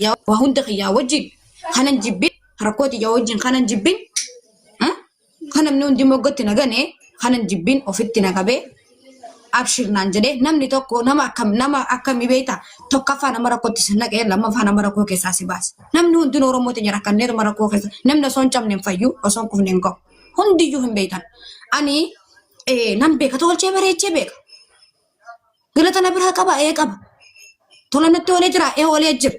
يا وهندخ يا وجين خلنا نجيب حركات يا وجين خلنا نجيب خلنا منون دي موجتنا نغني خلنا نجيب وفتنا كبه أبشر نانجده نمني توكو نما أكم يبيتا توكفا نمرا كنت سنك إيه لما فانا مرا كو كيساسي باس نمنون دي نورو موتي نراكن نير مرا كو كيس نمنا سونجام نمفايو وسون كوف نينكو هندي يوهم بيتان أني إيه نم بيك تقول شيء بيك قلت أنا برها كبا إيه كبا تولنا تولي جرا إيه ولي أجب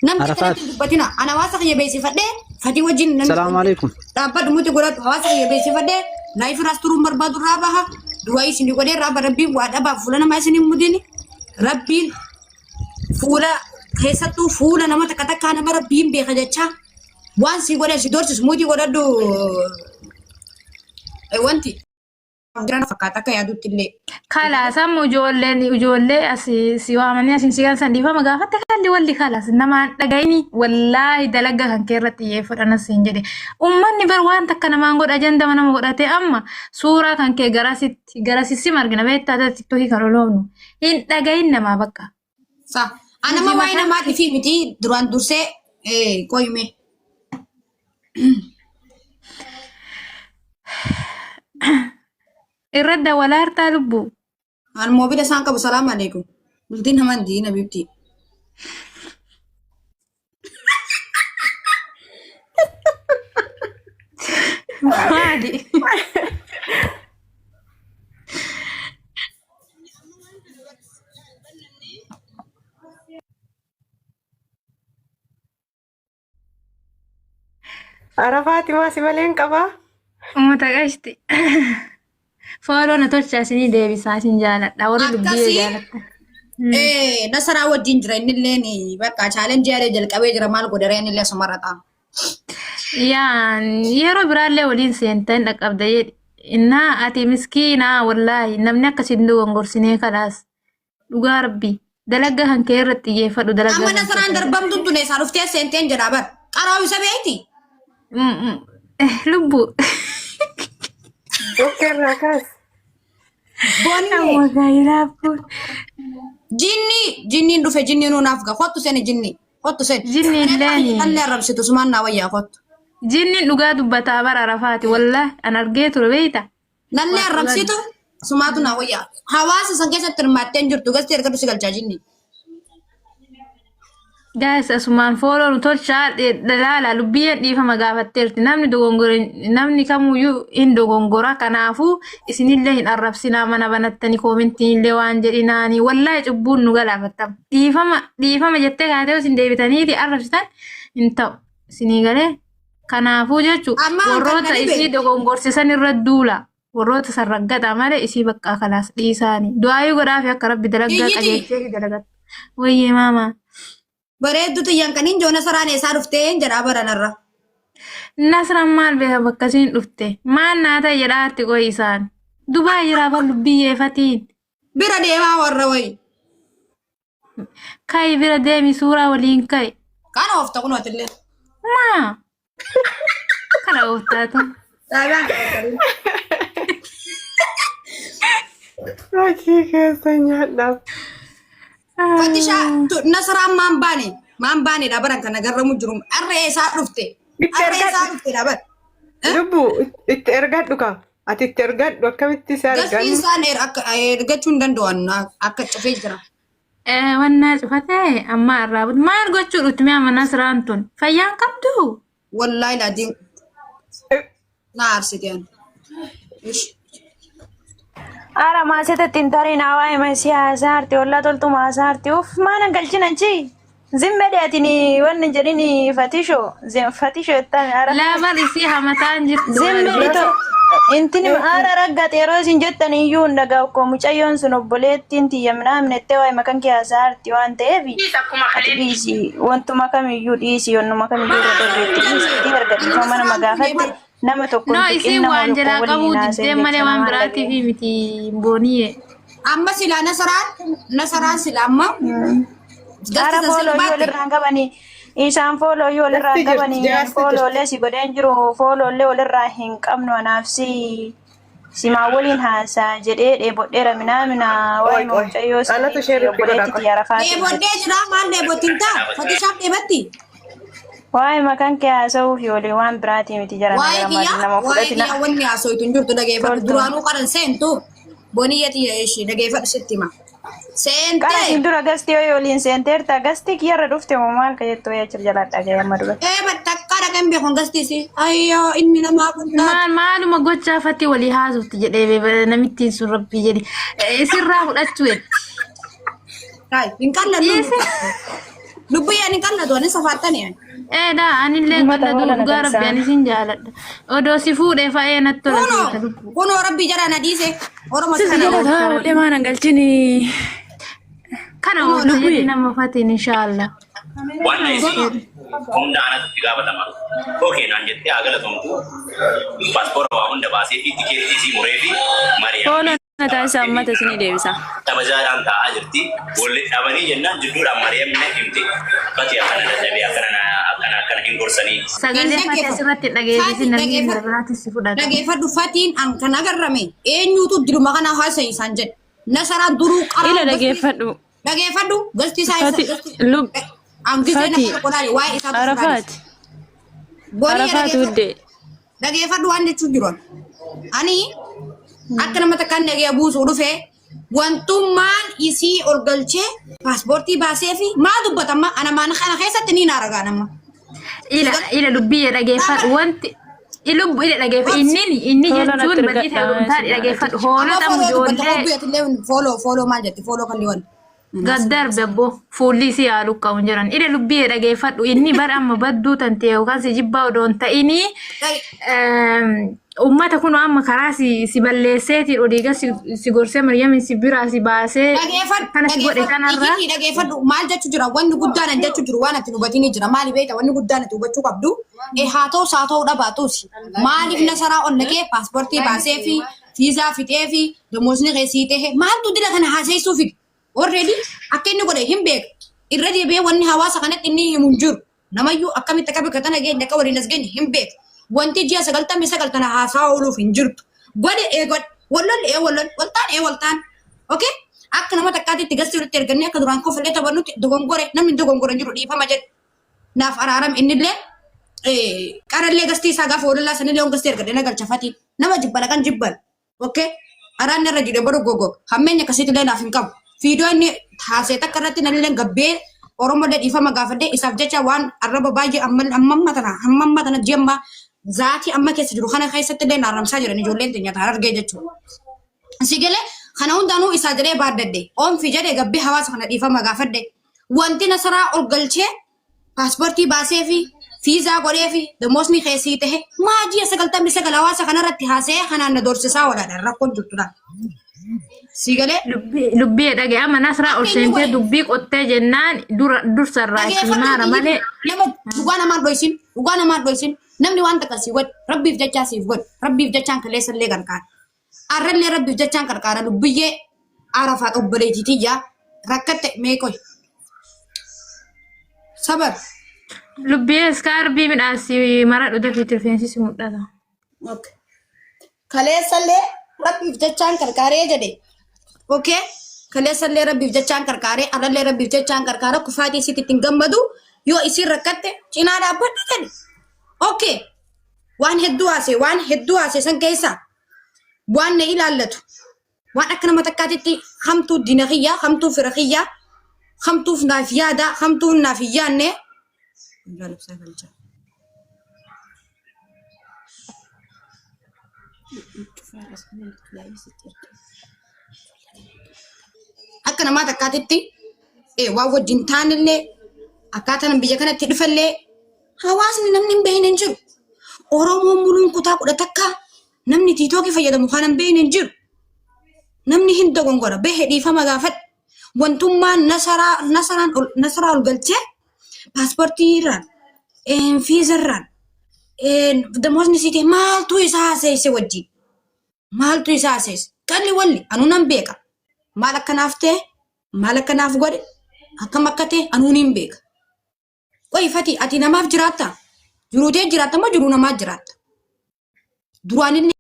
نم كتير بتينا أنا واثق يبيسي فدي فدي وجين السلام عليكم رابط موتي قرات واثق يبيسي فدي نايف راسترو مربادو رابها دواي سيني قدي رابا ربي وادابا فولانا ما سيني مديني ربي فولا خيساتو فولا نما تكتك أنا مربي بيخجتشا وان سي قدي سيدورس سموتي قدادو وانتي جرانا فكاتك يا دوت اللي خلاص أم وجولة سوامني عشان سيان سنديفا مغافة تخلي ولي خلاص إنما تجيني والله دلقة كان كيرت يفر أنا سنجدي أمني بروان تكنا ما نقول أجندة ما نقول أما صورة كان كي جراسي سمر جنا بيت تاتا تكتوهي كارولونو إن تجينا ما بقى صح أنا ما وين ما في متي دران درسة إيه كويمة الرد ولا ارتلبو أنا موبيل سانك بسلام عليكم قلتين هم عندي نبيبتي عادي عرفاتي ما سمالين كبا متقشتي فالو نتوشا سني ديبي ساسين جالت داور دبي جالت إيه نصر ودين جرا إن اللي ني بقى challenge جاري جل كبي جرا مال قدرة إن اللي سمرتا يعني يرو برالي ولين سنتين لك أبدا إنها أتي مسكينة والله نمنا كسندو ونقرسيني خلاص لغا ربي دلقا هنكيرت يفادو دلقا أما نصر عند ربام دون توني صارفتي سنتين جرابر قراوي سبيتي لبو وكر راكاس أما غيرابو جيني ندفع جيني نافقة خطو سنة جيني خطو سنة جيني اللاني أنا رب ستو سمعنا ويا خط جيني لغا دبتا برا رفاتي والله أنا رقيت ربيتا نالله رب ستو سمعتنا ويا حواس سنكيسة ترماتين جرتو قس تركتو سيقل جاجيني guys asumaan fooloo tolchaa dalaala lubbiin dhiifama gaafatteerti namni kamuyyuu hin dogongora kanaafuu isinillee hin arrabsinaa mana banattanii koomentiin waan jedhinaanii wallahi cubbuun nu galaafatama dhiifama jettee kaatee isin deebitaniiti arrabsitan hin ta'u isinii galee kanaafuu jechuun warroota isii dogongorsisan irra duula warroota sarraggata malee isii bakka kalaas dhiisaanii du'aayuu godhaafi akka rabbi dalagaa qajeelchee dalagatu wayyee maamaa. Bareedu tuyyan kanin jo nasaraan eessaa dhufteen jedhaa baranarra. Nasraan maal beeka bakkasiin dhufte maal naata jedhaatti qoyi isaan dubaa jiraa ballu biyyeeffatiin. Bira deemaa warra wayi. Kayi bira deemi suuraa waliin kayi. Kana oofta kun hotillee. Maa kana ooftaatu. Dhaabaan Fakii keessa nyaadhaaf. Fatisha nasaraan maan baane dhabaran kana garramu jiru arra eessaa dhufte. Arra eessaa dhufte dhabar. Lubbu itti ergadhu ka ati itti ergadhu akkamitti isa argan. Gasii isaan ergachuu hin danda'an akka cufee jira. Wannaa cufatee amma irraa maal gochuu dhutti mi'a nasraan tun fayyaan qabdu. Wallaahi laadiin na arsite an. Ara maasete tintarin awai masi asarti walla toltu masarti uf mana galchina chi zimmede atini wanni jedini fatisho tan ara la bal isi hamatan jirtu zimmede intini ara ragga tero sin jettani yun daga ko mucayyon sun obboleettiin tiyamna amnette way makan ki asarti wan teebi atibisi wantuma kamiyyu dhiisi yonnuma kamiyyu rodorreetti erga mana magaafatti nama tokko no isi waan jira qabu diddee malee waan biraati fi miti booniye amma sila nasaraan sila amma gara foloo yoo lirraan qabani isaan foloo yoo lirraan qabani foloo le si godeen jiru foloo le lirraa hin qabnu anaafsi simaa waliin haasaa jedhee dheebodheera minaa waa'ee mucayyoo Anatu share obboleettii Arafaati. Dheebodhee jira maal dheebottiin ta'a? Fatishaaf dheebatti? Waa'ee makan kee haasa'uu fi olii waan biraatii miti jara nama fudhatina. Waa'ee wanni haasa'u hin jirtu dhageeffadhu duraanuu qaran seentu boniyyati ishee dhageeffadhu sitti hima. Seente. Kana sin dura gasti yoo waliin seenteerta gasti kiyyarra dhufte moo maal ka jettu wayyaa jala dhagee amma dura. Bakka dhaqan beekon gastisi. Ayyoo ilmi namaa kun maaluma gochaafatti walii haasofti jedhee namittiin sun rabbii jedhi sirraa fudhachuu jedhe. hin qalladhu. Lubbuyyaan hin qalladhu ani safaattani. Eda anillee qalladhu dhugaa rabbi ani sin jaaladha. Odoo si fuudhee fa'ee natti tola. Kunoo rabbi jara na dhiise. Oromoo kana deemaan galchini. Kana lubbuyyee nama fatiin inshallah. Waan isin humna anatti gaafatama. Okei naan jettee agalatomtu paaspoora waa hunda baasee fi tikeettii isii muree fi Mariyaam. Fooloo na taasisaa uummata isinii deebisa. Tabajaadhaan taa'aa jirti. Walli dhabanii jennaan jidduudhaan Mariyaam na himte. Bati akkana dadhabee akkana hin gorsanii. Sagalee fatii asirratti dhageessisin namni biraatti si fudhata. Dhageeffadhu fatiin an kan agarrame eenyuutu diruma kana haasa'i isaan jedhe. Nasaraan duruu qaraa. Ila dhageeffadhu. Dhageeffadhu gosti isaa isa. Fati Arafaat Arafaat huddee dhageeffadhu waan jechuun jiran ani akka nama takkaan dhagee buusuu dhufee wantummaan isii ol galchee paaspoortii baasee fi maa dubbatama ana mana kana keessatti ni naaragaa nama. Ila lubbii dhageeffadhu wanti ilubbu ila dhageeffadhu inni jechuun badii ta'uu taate dhageeffadhu hoolota mujoollee. Follow maal jetti follow kan dhiwan. Gaddar bebbo fuulli si yaalu qabu jiran ila lubbii dhageeffadhu inni bara amma badduu tante yookaan si jibbaa odoon ta'ini ummata kun amma karaa si balleesseeti odiiga si gorsee Mariyaam si biraa si baasee kana si godhe kanarra dhageeffadhu maal jechuu jira wanni guddaan an jechuu jiru waan ati hubatini jira maali beekta wanni guddaan ati hubachuu qabdu haa ta'u dhabaatus maaliif nasaraa ol naqee paaspoortii baasee fi fiizaa fixee fi damoosni keessiitee maaltu dila kana haaseessuuf already akka inni godhe hin beek irra deebi'ee wanni hawaasa kanatti inni himu hin jiru namayyuu akkamitti akka bakka tana geenye akka waliin as geenye hin beek wanti ji'a 99 haasaa ooluuf hin jirtu godhe eegodhe waltaan okay akka nama takkaatitti gasti walitti ergannee akka duraan kofallee taphannutti dogongore namni dogongore jiru dhiifama jedhe naaf araaram innillee qarallee gasti isaa gaafa walallaa sanillee gasti ergadhe na galchafatiin nama jibbala kan jibban okay araanni irra jedhe baro gogo hammeenya akkasiitillee naaf hin qabu. Video ini hasil tak kerana tinalileng gabe orang muda di fama gafade isaf jaca wan araba bayi amma matana jemma zati amma ke sejuru khana khaisa tede naram saja ni jolen tinya tarar ge jacu sigele khana undanu isa jere badde om fi jade gabe hawas khana di fama gafade wanti nasara ol galche pasporti base fi visa gore fi the most ni khaisi te ma ji sagal tam sagal hawas khana ratti hase khana na dorse sa wala dar rakon jutuna sigale lubbii dhagee amma nasraa ol seentee dubbii qottee jennaan dur sarraa itti maara malee nama dhugaa namaan dhoysin namni waan takka si godhe rabbiif jechaa siif godhe rabbiif jechaan kaleessallee gargaara arrallee rabbiif jechaan gargaara lubbiyyee Arafaat obboleetitiyyaa rakkatte meeqoy sabar lubbiyyee iskaarbii midhaasi mara dhudha fi tirfeensisi mul'ata. Kaleessallee rabbiif jechaan gargaaree jedhe. Okay, kaleessallee rabbiif jechaan gargaaree arrallee rabbiif jechaan gargaara kufaatii isitti ittiin gammadu yoo isin rakkatte cinaa dhaabbadhu jedhe. Okay, waan hedduu haase san keessa waan na ilaallatu waan akka nama takkaatitti hamtuu dina kiyyaa hamtuu fira kiyyaa hamtuuf naaf yaada hamtuu naaf hin yaanne. Akka nama takkaatitti waan wajjin taanillee akkaataan biyya kanatti dhufallee hawaasni namni hin beekne hin jiru. Oromoon muluun kutaa 10 takka namni tiitookii fayyadamu kan hin beekne hin jiru. Namni hin dogongora bahee dhiifama gaafadhe wantummaan nasaraa ol galchee paaspoortii irraan fiiza irraan damoosni siitee maaltu isaa haaseesse wajjin maaltu isaa haaseesse qalli walli anuu nan beeka. Maal akkanaaf ta'e maal akkanaaf godhe akkam akka ta'e anuun hin beeka. Qoy Fati ati namaaf jiraatta? Jiruutee jiraatta moo jiruu namaaf jiraatta? Duraan inni